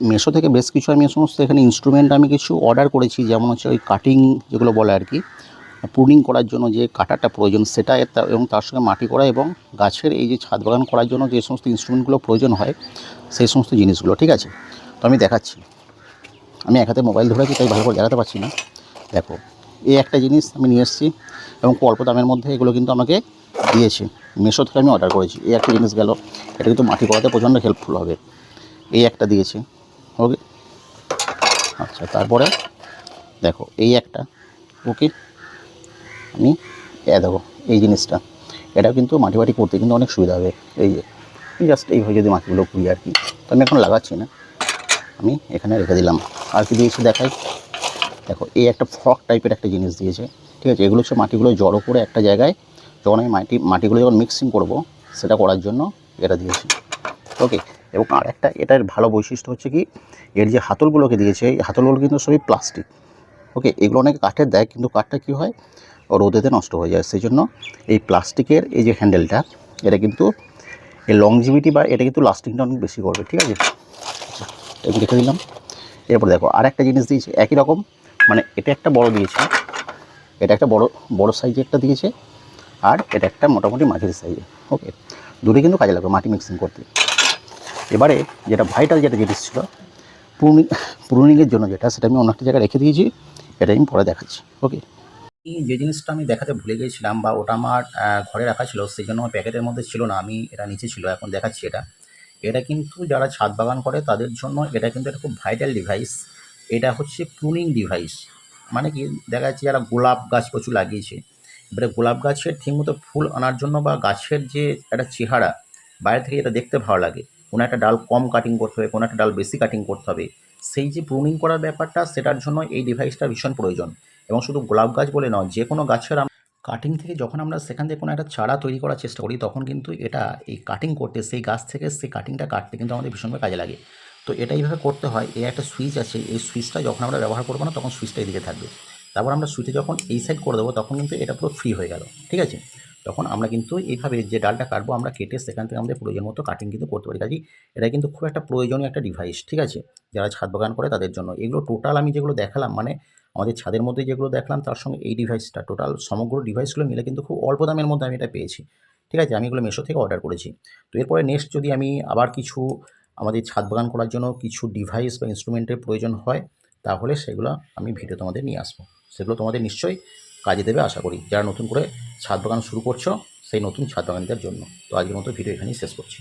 মেশো থেকে বেশ কিছু আমি সমস্ত এখানে ইনস্ট্রুমেন্ট আমি কিছু অর্ডার করেছি, যেমন হচ্ছে ওই কাটিং যেগুলো বলে আর কি, প্রুনিং করার জন্য যে কাটারটা প্রয়োজন সেটা, এবং তার সঙ্গে মাটি করা এবং গাছের এই যে ছাদ বাগান করার জন্য যে সমস্ত ইনস্ট্রুমেন্টগুলো প্রয়োজন হয় সেই সমস্ত জিনিসগুলো। ঠিক আছে, তো আমি দেখাচ্ছি। আমি এক হাতে মোবাইল ধরেছি তাই ভালো করে দেখাতে পারছি না। দেখো, এই একটা জিনিস আমি নিয়ে এসেছি এবং খুব অল্প দামের মধ্যে এগুলো কিন্তু আমাকে দিয়েছে। মেশো থেকে আমি অর্ডার করেছি। এই একটা জিনিস গেল, এটা কিন্তু মাটি করাতে প্রচণ্ড হেল্পফুল হবে। এই একটা দিয়েছে, ওকে। আচ্ছা, তারপরে দেখো এই একটা, ওকে। আমি দেখো এই জিনিসটা, এটাও কিন্তু মাটি বাটি করতে কিন্তু অনেক সুবিধা হবে। এই যে জাস্ট এইভাবে যদি মাটিগুলো কুড়ি আর কি, তো আমি এখন লাগাচ্ছি না, আমি এখানে রেখে দিলাম। আর কি দিয়েছে দেখাই। দেখো এই একটা ফ্রক টাইপের একটা জিনিস দিয়েছে। ঠিক আছে, এগুলো হচ্ছে মাটিগুলো জড়ো করে একটা জায়গায়, যখন আমি মাটিগুলো যখন মিক্সিং করব সেটা করার জন্য এটা দিয়েছি, ওকে। এবং আর একটা এটার ভালো বৈশিষ্ট্য হচ্ছে কি, এর যে হাতলগুলোকে দিয়েছে, এই হাতলগুলো কিন্তু সবই প্লাস্টিক, ওকে। এগুলো অনেকে কাঠের দেয়, কিন্তু কাঠটা কী হয়, রোদেতে নষ্ট হয়ে যায়। সেই জন্য এই প্লাস্টিকের এই যে হ্যান্ডেলটা, এটা কিন্তু এর লংজিভিটি বা এটা কিন্তু লাস্টিংটা অনেক বেশি করবে। ঠিক আছে, এটা রেখে দিলাম। এরপর দেখো আর একটা জিনিস দিয়েছে একই রকম, মানে এটা একটা বড় দিয়েছে, এটা একটা বড় সাইজের একটা দিয়েছে, আর এটা একটা মোটামুটি মাঝারি সাইজে, ওকে। দুটোই কিন্তু কাজে লাগবে মাটি মিক্সিং করতে। এবারে যেটা ভাইটাল যেটা জিনিস ছিল প্রুনিংয়ের জন্য, যেটা সেটা আমি অন্য একটা জায়গায় রেখে দিয়েছি, এটা আমি পরে দেখাচ্ছি, ওকে। যে জিনিসটা আমি দেখাতে ভুলে গিয়েছিলাম, বা ওটা আমার ঘরে রাখা ছিল, সেই জন্য আমার প্যাকেটের মধ্যে ছিল না, আমি এটা নিচে ছিল, এখন দেখাচ্ছি। এটা কিন্তু যারা ছাদ বাগান করে তাদের জন্য এটা কিন্তু একটা খুব ভাইটাল ডিভাইস। এটা হচ্ছে প্রুনিং ডিভাইস। মানে কি, দেখা যাচ্ছে যারা গোলাপ গাছ প্রচুর লাগিয়েছে, এবারে গোলাপ গাছের ঠিকমতো ফুল আনার জন্য, বা গাছের যে একটা চেহারা বাইরে থেকে এটা দেখতে ভালো লাগে, কোনো একটা ডাল কম কাটিং করতে হবে, কোনো একটা ডাল বেশি কাটিং করতে হবে, সেই যে প্রুনিং করার ব্যাপারটা, সেটার জন্য এই ডিভাইসটা ভীষণ প্রয়োজন। এবং শুধু গোলাপ গাছ বলে নয়, যে কোনো গাছের কাটিং থেকে যখন আমরা সেখান থেকে কোনো একটা চারা তৈরি করার চেষ্টা করি, তখন কিন্তু এটা এই কাটিং করতে, সেই গাছ থেকে সেই কাটিংটা কাটতে কিন্তু আমাদের ভীষণভাবে কাজে লাগে। তো এটা এইভাবে করতে হয়। এই একটা সুইচ আছে, এই সুইচটা যখন আমরা ব্যবহার করবো না, তখন সুইচটা এদিকে থাকবে। তারপর আমরা সুইচে যখন এই সাইড করে দেবো, তখন কিন্তু এটা পুরো ফ্রি হয়ে গেল। ঠিক আছে, তখন আমরা কিন্তু এইভাবে যে ডালটা কাটবো, আমরা কেটে সেখান থেকে আমাদের প্রয়োজন মতো কাটিং কিন্তু করতে পারি। কাজেই এটা কিন্তু খুব একটা প্রয়োজনীয় একটা ডিভাইস। ঠিক আছে, যারা ছাদ বাগান করে তাদের জন্য এগুলো টোটাল আমি যেগুলো দেখালাম, মানে আমাদের ছাদের মধ্যে যেগুলো দেখলাম, তার সঙ্গে এই ডিভাইসটা, টোটাল সমগ্র ডিভাইসগুলো মিলে কিন্তু খুব অল্প দামের মধ্যে আমি এটা পেয়েছি। ঠিক আছে, আমি এগুলো মেশো থেকে অর্ডার করেছি। তো এরপরে নেক্সট যদি আমি আবার কিছু আমাদের ছাদ বাগান করার জন্য কিছু ডিভাইস বা ইনস্ট্রুমেন্টের প্রয়োজন হয়, তাহলে সেগুলো আমি ভিডিও তোমাদের নিয়ে আসবো। সেগুলো তোমাদের নিশ্চয়ই কাজে দেবে আশা করি, যারা নতুন করে ছাদ বাগান শুরু করছো, সেই নতুন ছাদ বাগানদের জন্য। তো আজকের মতো ভিডিও এখানেই শেষ করছি।